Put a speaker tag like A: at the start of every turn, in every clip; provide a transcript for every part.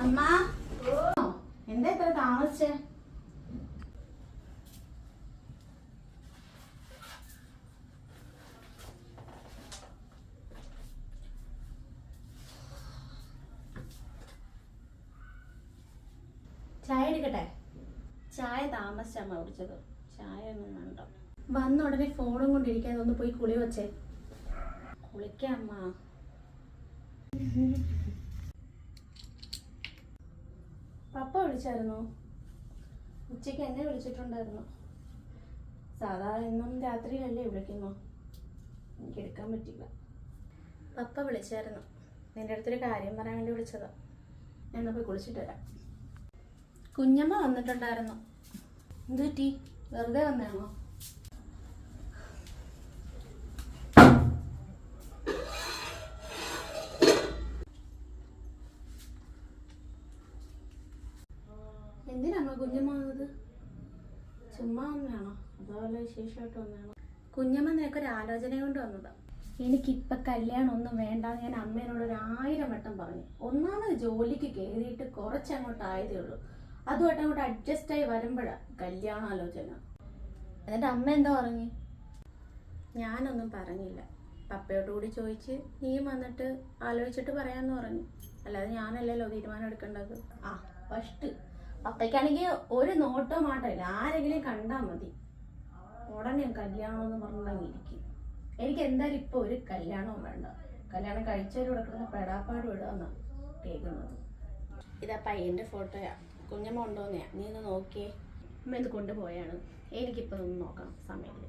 A: അമ്മ എന്താ ഇത്ര താമസിച്ചേ? ചായ എടുക്കട്ടെ?
B: ചായ താമസിച്ചമ്മ കുടിച്ചത്. ചായ ഒന്നും വേണ്ട.
A: വന്ന ഉടനെ ഫോണും കൊണ്ടിരിക്കാതെ ഒന്ന് പോയി കുളി വച്ചേ.
B: കുളിക്കാമ്മ.
A: പപ്പ വിളിച്ചായിരുന്നോ?
B: ഉച്ചയ്ക്ക് എന്നെ വിളിച്ചിട്ടുണ്ടായിരുന്നു.
A: സാധാരണ എന്നും രാത്രിയിലല്ലേ വിളിക്കുന്നു?
B: എനിക്ക് എടുക്കാൻ പറ്റില്ല.
A: പപ്പ വിളിച്ചായിരുന്നു. നിന്റെ അടുത്തൊരു കാര്യം പറയാൻ വേണ്ടി വിളിച്ചതാ. ഞാൻ പോയി കുളിച്ചിട്ട് വരാം. കുഞ്ഞമ്മ വന്നിട്ടുണ്ടായിരുന്നു. എന്ത് പറ്റി? വെറുതെ വന്നാണോ? എന്തിനാമ്മ കുഞ്ഞമ്മ വന്നത്? ചുമ്മാ വന്നാണോ അതോ വല്ല വിശേഷമായിട്ട് വന്നാണോ? കുഞ്ഞമ്മ നിനക്കൊരു ആലോചന കൊണ്ട് വന്നതാ. എനിക്കിപ്പം കല്യാണം ഒന്നും വേണ്ടാന്ന് ഞാൻ അമ്മേനോട് 1000 വട്ടം പറഞ്ഞു. ഒന്നാമത് ജോലിക്ക് കയറിയിട്ട് കുറച്ചങ്ങോട്ടായതേ ഉള്ളൂ. അതുമായിട്ട് അങ്ങോട്ട് അഡ്ജസ്റ്റ് ആയി വരുമ്പോഴാണ് കല്യാണാലോചന. എന്നിട്ട് അമ്മ എന്താ പറഞ്ഞു? ഞാനൊന്നും പറഞ്ഞില്ല. പപ്പയോട് കൂടി ചോദിച്ച് നീയും വന്നിട്ട് ആലോചിച്ചിട്ട് പറയാമെന്ന് പറഞ്ഞു. അല്ലാതെ ഞാനല്ലല്ലോ തീരുമാനം എടുക്കേണ്ടത്. ഫസ്റ്റ് പപ്പയ്ക്കാണെങ്കിൽ ഒരു നോട്ടോ മാട്ടമില്ല. ആരെങ്കിലും കണ്ടാൽ മതി ഉടനെ കല്യാണമെന്ന് പറഞ്ഞിരിക്കും. എനിക്ക് എന്തായാലും ഇപ്പോൾ ഒരു കല്യാണവും വേണ്ട. കല്യാണം കഴിച്ചവരോട് കിടന്ന് പെടാപ്പാട് വിടുകയെന്നാണ് കേൾക്കുന്നത്.
B: ഇതാ പയ്യൻ്റെ ഫോട്ടോയാ. കുഞ്ഞമ്മ കൊണ്ടുവന്നെയാ. നീ ഒന്ന് നോക്കിയേ.
A: അമ്മ ഇത് കൊണ്ടുപോയാണ്. എനിക്കിപ്പോൾ ഒന്ന് നോക്കണം സമയമില്ല.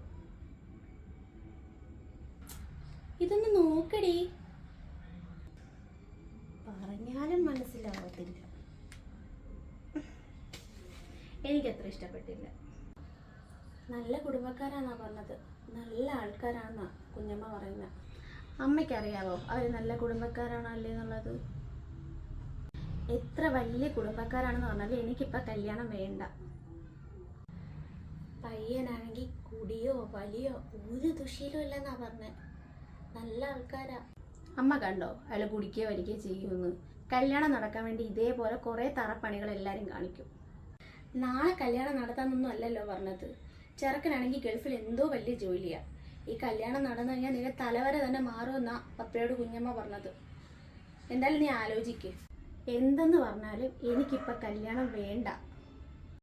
A: ഇതൊന്ന് നോക്കടി. പറഞ്ഞാലും മനസ്സിലാവത്തില്ല. എനിക്കത്ര ഇഷ്ടപ്പെട്ടില്ല. നല്ല കുടുംബക്കാരാന്നാ പറഞ്ഞത്. നല്ല ആൾക്കാരാന്നാ കുഞ്ഞമ്മ പറയുന്നത്. അമ്മയ്ക്കറിയാവോ അവർ നല്ല കുടുംബക്കാരാണോ അല്ലേ എന്നുള്ളത്? എത്ര വലിയ കുടുംബക്കാരാണെന്ന് പറഞ്ഞാലും എനിക്കിപ്പോൾ കല്യാണം വേണ്ട. പയ്യനാണെങ്കിൽ കുടിയോ വലിയോ ഒരു ദുശീലം ഇല്ലെന്നാ പറഞ്ഞത്. നല്ല ആൾക്കാരാ. അമ്മ കണ്ടോ അയാൾ കുടിക്കുകയോ വലിക്കുകയോ ചെയ്യുമെന്ന്? കല്യാണം നടക്കാൻ വേണ്ടി ഇതേപോലെ കുറേ തറപ്പണികൾ എല്ലാവരും കാണിക്കും. നാളെ കല്യാണം നടത്താമെന്നൊന്നും അല്ലല്ലോ പറഞ്ഞത്. ചെറുക്കനാണെങ്കിൽ ഗൾഫിൽ എന്തോ വലിയ ജോലിയാ. ഈ കല്യാണം നടന്നു കഴിഞ്ഞാൽ നിന്റെ തലവര തന്നെ മാറുമെന്നാ പപ്പയോട് കുഞ്ഞമ്മ പറഞ്ഞത്. എന്തായാലും നീ ആലോചിക്ക്. എന്തെന്ന് പറഞ്ഞാലും എനിക്കിപ്പോൾ കല്യാണം വേണ്ട.